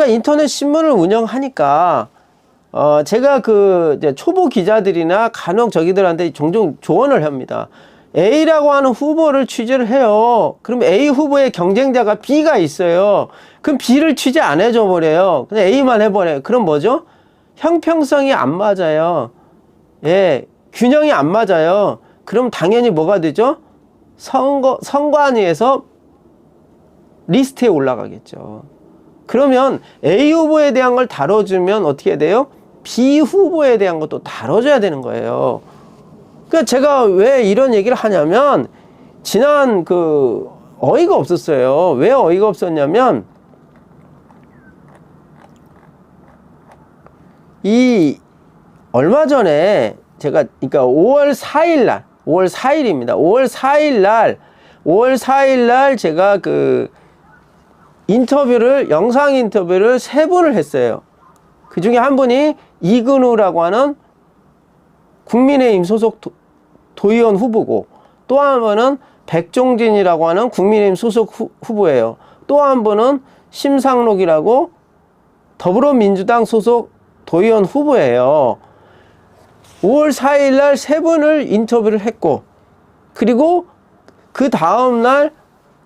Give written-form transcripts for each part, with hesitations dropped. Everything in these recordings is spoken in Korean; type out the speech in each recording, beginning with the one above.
제가 인터넷 신문을 운영하니까 제가 그 이제 초보 기자들이나 간혹 저기들한테 종종 조언을 합니다. A라고 하는 후보를 취재를 해요. 그럼 A 후보의 경쟁자가 B가 있어요. 그럼 B를 취재 안 해줘 버려요. 그냥 A만 해버려요. 그럼 뭐죠? 형평성이 안 맞아요. 예, 균형이 안 맞아요. 그럼 당연히 뭐가 되죠? 선관위에서 리스트에 올라가겠죠. 그러면 A 후보에 대한 걸 다뤄주면 어떻게 돼요? B 후보에 대한 것도 다뤄줘야 되는 거예요. 그러니까 제가 왜 이런 얘기를 하냐면, 지난 어이가 없었어요. 왜 어이가 없었냐면, 얼마 전에 제가, 그러니까 5월 4일입니다. 5월 4일 날 제가 영상 인터뷰를 3분을 했어요. 그 중에 한 분이 이근우라고 하는 국민의힘 소속 도의원 후보고, 또 한 분은 백종진이라고 하는 국민의힘 소속 후보예요. 또 한 분은 심상록이라고 더불어민주당 소속 도의원 후보예요. 5월 4일 날 3분을 인터뷰를 했고, 그리고 그 다음날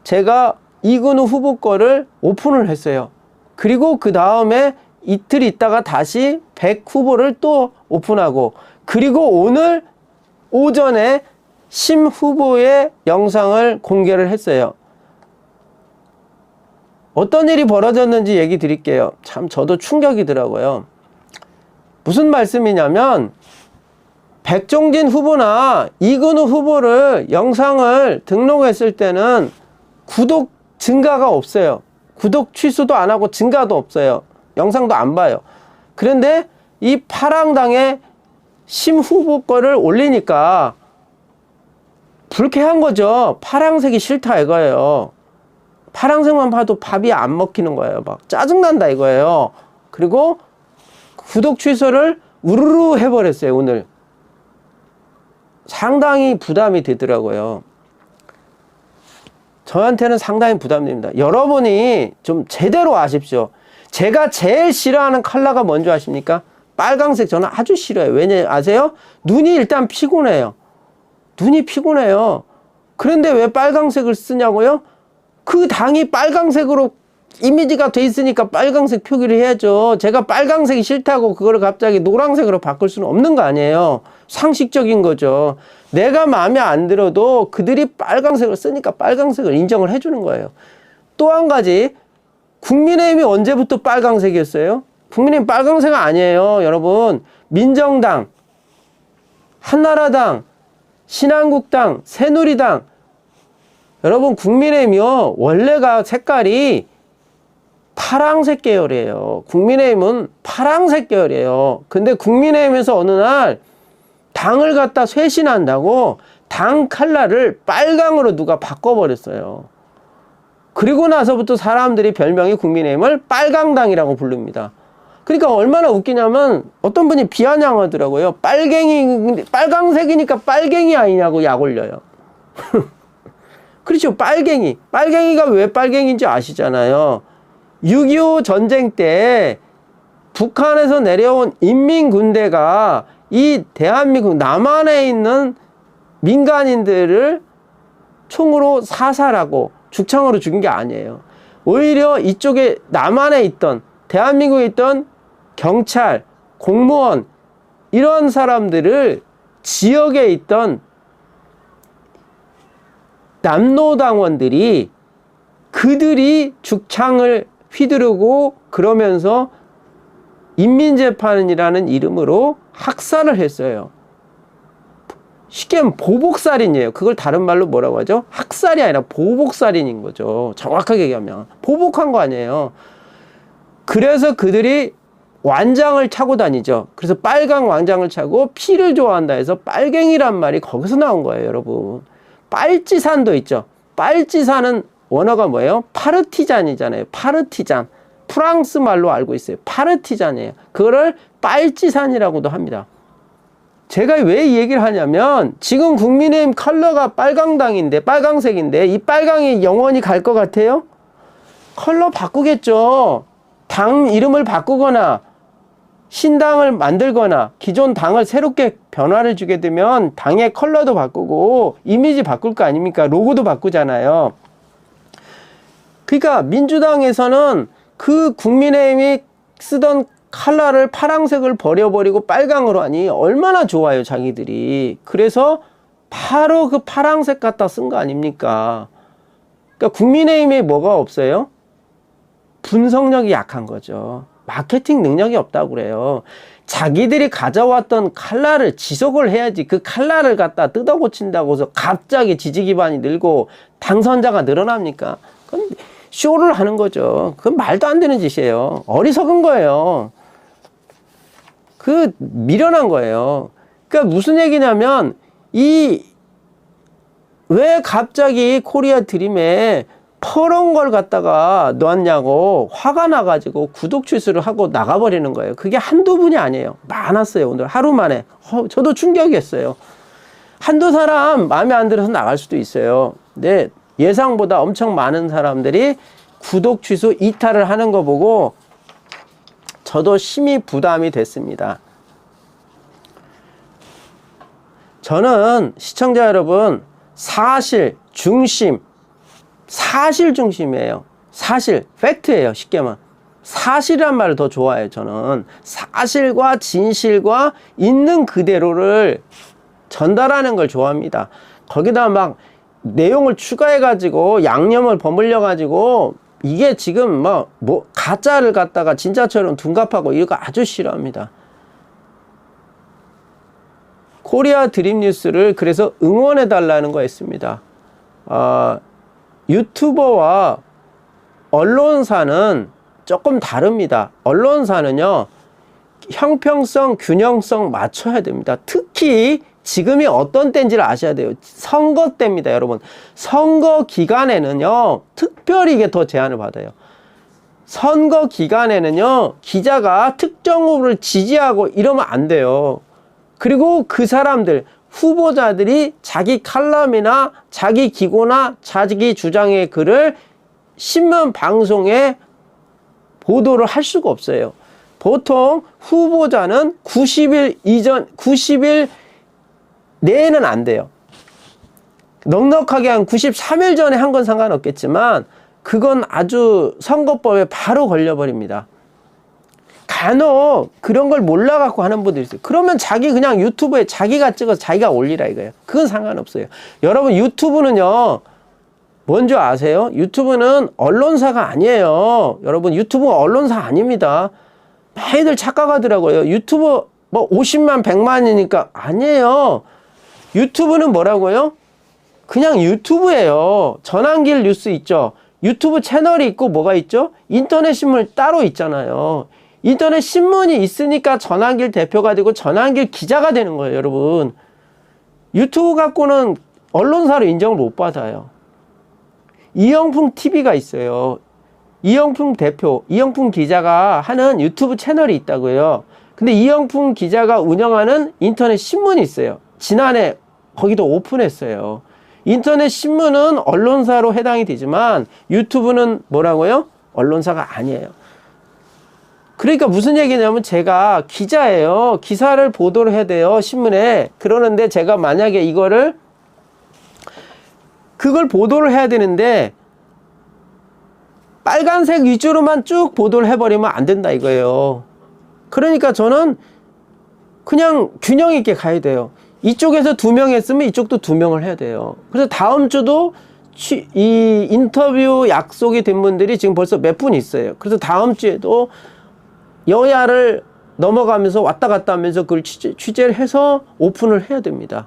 제가 이근우 후보 거를 오픈을 했어요. 그리고 그 다음에 이틀 있다가 다시 백 후보를 또 오픈하고, 그리고 오늘 오전에 심 후보의 영상을 공개를 했어요. 어떤 일이 벌어졌는지 얘기 드릴게요. 참 저도 충격이더라고요. 무슨 말씀이냐면, 백종진 후보나 이근우 후보를 영상을 등록했을 때는 구독 증가가 없어요. 구독 취소도 안 하고 증가도 없어요. 영상도 안 봐요. 그런데 이 파랑당의 심 후보 거를 올리니까 불쾌한 거죠. 파랑색이 싫다 이거예요. 파랑색만 봐도 밥이 안 먹히는 거예요. 막 짜증난다 이거예요. 그리고 구독 취소를 우르르 해버렸어요. 오늘 상당히 부담이 되더라고요. 저한테는 상당히 부담됩니다. 여러분이 좀 제대로 아십시오. 제가 제일 싫어하는 컬러가 뭔지 아십니까? 빨강색. 저는 아주 싫어요. 왜냐 아세요? 눈이 일단 피곤해요. 눈이 피곤해요. 그런데 왜 빨강색을 쓰냐고요? 그 당이 빨강색으로 이미지가 돼 있으니까 빨강색 표기를 해야죠. 제가 빨강색이 싫다고 그거를 갑자기 노란색으로 바꿀 수는 없는 거 아니에요. 상식적인 거죠. 내가 마음에 안 들어도 그들이 빨강색을 쓰니까 빨강색을 인정을 해주는 거예요. 또 한 가지, 국민의힘이 언제부터 빨강색이었어요? 국민의힘 빨강색 아니에요. 여러분, 민정당, 한나라당, 신한국당, 새누리당, 여러분 국민의힘이요 원래가 색깔이 파랑색 계열이에요. 국민의힘은 파랑색 계열이에요. 근데 국민의힘에서 어느 날 당을 갖다 쇄신한다고 당 컬러를 빨강으로 누가 바꿔버렸어요. 그리고 나서부터 사람들이 별명이 국민의힘을 빨강당이라고 부릅니다. 그러니까 얼마나 웃기냐면 어떤 분이 비아냥하더라고요. 빨강색이니까 빨갱이 아니냐고 약 올려요. 그렇죠. 빨갱이가 왜 빨갱이인지 아시잖아요. 6.25 전쟁 때 북한에서 내려온 인민군대가 이 대한민국 남한에 있는 민간인들을 총으로 사살하고 죽창으로 죽인 게 아니에요. 오히려 이쪽에 남한에 있던 대한민국에 있던 경찰, 공무원 이런 사람들을 지역에 있던 남노당원들이 그들이 죽창을 휘두르고 그러면서 인민재판이라는 이름으로 학살을 했어요. 쉽게 하면 보복살인이에요. 그걸 다른 말로 뭐라고 하죠? 학살이 아니라 보복살인인 거죠. 정확하게 얘기하면 보복한 거 아니에요. 그래서 그들이 완장을 차고 다니죠. 그래서 빨강 완장을 차고 피를 좋아한다 해서 빨갱이란 말이 거기서 나온 거예요. 여러분, 빨치산도 있죠. 빨치산은 원어가 뭐예요? 파르티잔이잖아요. 파르티잔. 프랑스 말로 알고 있어요. 파르티잔이에요. 그거를 빨치산이라고도 합니다. 제가 왜 이 얘기를 하냐면 지금 국민의힘 컬러가 빨강당인데 빨강색인데 이 빨강이 영원히 갈 것 같아요? 컬러 바꾸겠죠. 당 이름을 바꾸거나 신당을 만들거나 기존 당을 새롭게 변화를 주게 되면 당의 컬러도 바꾸고 이미지 바꿀 거 아닙니까? 로고도 바꾸잖아요. 그러니까 민주당에서는 그 국민의힘이 쓰던 컬러를 파란색을 버려버리고 빨강으로 하니 얼마나 좋아요, 자기들이. 그래서 바로 그 파란색 갖다 쓴 거 아닙니까? 그러니까 국민의힘에 뭐가 없어요? 분석력이 약한 거죠. 마케팅 능력이 없다고 그래요. 자기들이 가져왔던 컬러를 지속을 해야지 그 컬러를 갖다 뜯어 고친다고 해서 갑자기 지지 기반이 늘고 당선자가 늘어납니까? 그건 쇼를 하는 거죠. 그건 말도 안 되는 짓이에요. 어리석은 거예요. 그 미련한 거예요. 그러니까 무슨 얘기냐면 왜 갑자기 코리아 드림에 퍼런 걸 갖다가 놨냐고 화가 나가지고 구독 취소를 하고 나가버리는 거예요. 그게 한두 분이 아니에요. 많았어요. 오늘 하루 만에. 저도 충격이었어요. 한두 사람 마음에 안 들어서 나갈 수도 있어요. 근데 예상보다 엄청 많은 사람들이 구독 취소 이탈을 하는 거 보고 저도 심히 부담이 됐습니다. 저는 시청자 여러분 사실 중심이에요. 사실, 팩트예요. 쉽게 말하면. 사실이란 말을 더 좋아해요. 저는 사실과 진실과 있는 그대로를 전달하는 걸 좋아합니다. 거기다 막 내용을 추가해가지고 양념을 버물려가지고 이게 지금 뭐 가짜를 갖다가 진짜처럼 둔갑하고 이거 아주 싫어합니다. 코리아 드림 뉴스를 그래서 응원해달라는 거였습니다. 유튜버와 언론사는 조금 다릅니다. 언론사는요, 형평성, 균형성 맞춰야 됩니다. 특히 지금이 어떤 때인지를 아셔야 돼요. 선거 때입니다, 여러분. 선거 기간에는요, 특별히 이게 더 제한을 받아요. 선거 기간에는요, 기자가 특정 후보를 지지하고 이러면 안 돼요. 그리고 그 사람들, 후보자들이 자기 칼럼이나 자기 기고나 자기 주장의 글을 신문 방송에 보도를 할 수가 없어요. 보통 후보자는 90일 내에는 안 돼요. 넉넉하게 한 93일 전에 한 건 상관없겠지만 그건 아주 선거법에 바로 걸려버립니다. 간혹 그런 걸 몰라갖고 하는 분들이 있어요. 그러면 자기 그냥 유튜브에 자기가 찍어서 자기가 올리라 이거예요. 그건 상관없어요. 여러분 유튜브는요, 뭔지 아세요? 유튜브는 언론사가 아니에요. 여러분 유튜브가 언론사 아닙니다. 많이들 착각하더라고요. 유튜브 뭐 50만 100만이니까 아니에요. 유튜브는 뭐라고요? 그냥 유튜브예요. 전환길 뉴스 있죠. 유튜브 채널이 있고 뭐가 있죠? 인터넷 신문 따로 있잖아요. 인터넷 신문이 있으니까 전환길 대표가 되고 전환길 기자가 되는 거예요, 여러분. 유튜브 갖고는 언론사로 인정을 못 받아요. 이영풍 TV가 있어요. 이영풍 대표, 이영풍 기자가 하는 유튜브 채널이 있다고요. 근데 이영풍 기자가 운영하는 인터넷 신문이 있어요. 지난해 거기도 오픈했어요. 인터넷 신문은 언론사로 해당이 되지만 유튜브는 뭐라고요? 언론사가 아니에요. 그러니까 무슨 얘기냐면 제가 기자예요. 기사를 보도를 해야 돼요, 신문에. 그러는데 제가 만약에 그걸 보도를 해야 되는데 빨간색 위주로만 쭉 보도를 해버리면 안 된다 이거예요. 그러니까 저는 그냥 균형 있게 가야 돼요. 이쪽에서 2명 했으면 이쪽도 2명을 해야 돼요. 그래서 다음 주도 이 인터뷰 약속이 된 분들이 지금 벌써 몇 분 있어요. 그래서 다음 주에도 여야를 넘어가면서 왔다 갔다 하면서 그걸 취재를 해서 오픈을 해야 됩니다.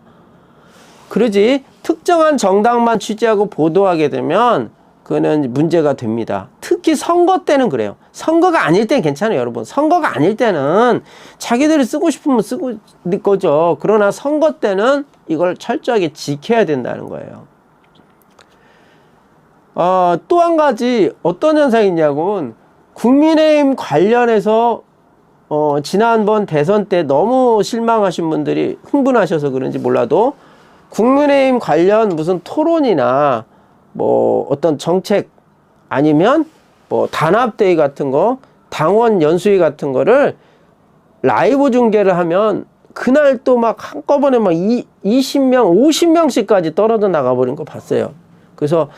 그러지 특정한 정당만 취재하고 보도하게 되면 그거는 문제가 됩니다. 특히 선거 때는 그래요. 선거가 아닐 때는 괜찮아요, 여러분. 선거가 아닐 때는 자기들이 쓰고 싶으면 쓰고 거죠. 그러나 선거 때는 이걸 철저하게 지켜야 된다는 거예요. 또 한 가지 어떤 현상이 있냐고는 국민의힘 관련해서 지난번 대선 때 너무 실망하신 분들이 흥분하셔서 그런지 몰라도 국민의힘 관련 무슨 토론이나 뭐 어떤 정책 아니면 뭐 단합대회 같은 거 당원 연수위 같은 거를 라이브 중계를 하면 그날 또 막 한꺼번에 막 20명, 50명씩까지 떨어져 나가버린 거 봤어요. 그래서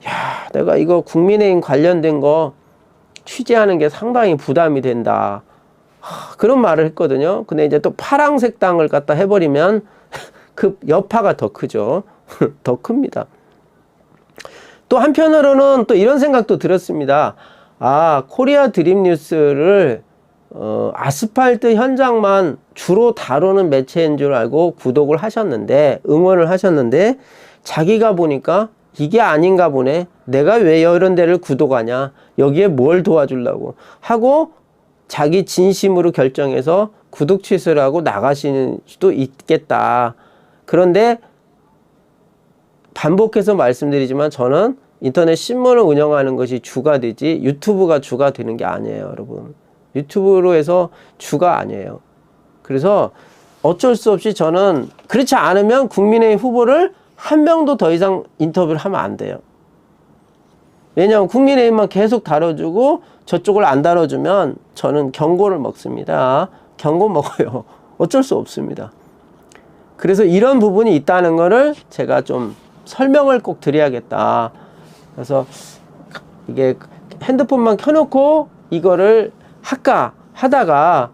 야, 내가 이거 국민의힘 관련된 거 취재하는 게 상당히 부담이 된다. 그런 말을 했거든요. 근데 이제 또 파랑색 당을 갖다 해버리면 그 여파가 더 크죠. 더 큽니다. 또 한편으로는 또 이런 생각도 들었습니다. 아, 코리아 드림 뉴스를 아스팔트 현장만 주로 다루는 매체인 줄 알고 구독을 하셨는데, 응원을 하셨는데, 자기가 보니까 이게 아닌가 보네. 내가 왜 이런 데를 구독하냐. 여기에 뭘 도와주려고 하고 자기 진심으로 결정해서 구독 취소를 하고 나가시는 수도 있겠다. 그런데 반복해서 말씀드리지만 저는 인터넷 신문을 운영하는 것이 주가 되지 유튜브가 주가 되는 게 아니에요, 여러분. 유튜브로 해서 주가 아니에요. 그래서 어쩔 수 없이 저는 그렇지 않으면 국민의힘 후보를 한 명도 더 이상 인터뷰를 하면 안 돼요. 왜냐하면 국민의힘만 계속 다뤄주고 저쪽을 안 다뤄주면 저는 경고를 먹습니다. 경고 먹어요. 어쩔 수 없습니다. 그래서 이런 부분이 있다는 거를 제가 좀 설명을 꼭 드려야겠다. 그래서 이게 핸드폰만 켜놓고 이거를 할까 하다가